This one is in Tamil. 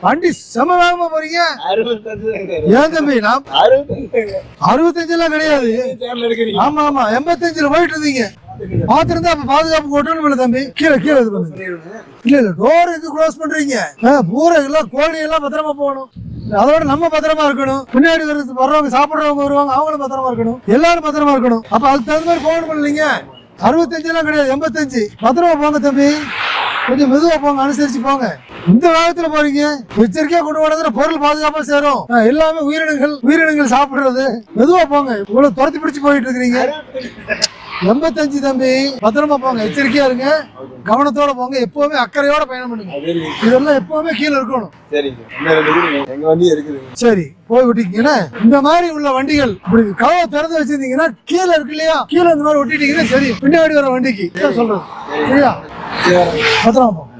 வண்டி செம வேகமா போறீங்க. ஏன் தம்பி? 65 எல்லாம் கிடையாது. ஆமா ஆமா 85ல போயிட்டு இருந்தீங்க. பாத்துருந்தா அப்ப பாதுகாப்பு போட்டோம் தம்பி. கீழே கீழே இது பண்ணுங்க. இல்ல இல்ல டோர் எது க்ளோஸ் பண்றீங்க? பூரா எல்லாம் கோழி எல்லாம் பத்திரமா போகணும். அதோட நம்ம பத்திரமா இருக்கணும். பின்னாடி வர்றவங்க சாப்பிடுறவங்க வருவாங்க, அவங்களும் பத்திரமா இருக்கணும். எல்லாரும் பத்திரமா இருக்கணும். அப்ப அதுக்கு தகுந்த மாதிரி போகணும் இல்லைங்க. 65 எல்லாம் கிடையாது, 85. பத்திரமா போங்க தம்பி, கொஞ்சம் மெதுவா போங்க, அனுசரிச்சு போங்க. இந்த வேகத்துல போறீங்க, எச்சரிக்கையா கொண்டு போனதுல பொருள் பாதுகாப்பா சேரும். எல்லாமே உயிரினங்கள் சாப்பிடுறது. மெதுவா போங்க, இவ்வளவு துரத்தி பிடிச்சு போயிட்டு இருக்கிறீங்க. 85 தம்பி, பத்திரமா போங்க, எச்சரிக்கையா இருங்க, கவனத்தோட போங்க, எப்பவுமே அக்கறையோட பயணம் பண்ணுங்க. இதெல்லாம் எப்பவுமே கீழே இருக்கணும். சரி, போய் விட்டீங்கன்னா இந்த மாதிரி உள்ள வண்டிகள் இப்படி கதவை திறந்து வச்சிருந்தீங்கன்னா கீழே இருக்கு இல்லையா, கீழே இந்த மாதிரி ஒட்டிட்டீங்கன்னா சரி, பின்னாடி வர வண்டிக்கு சொல்றேன். சரியா? பத்திரமா போங்க.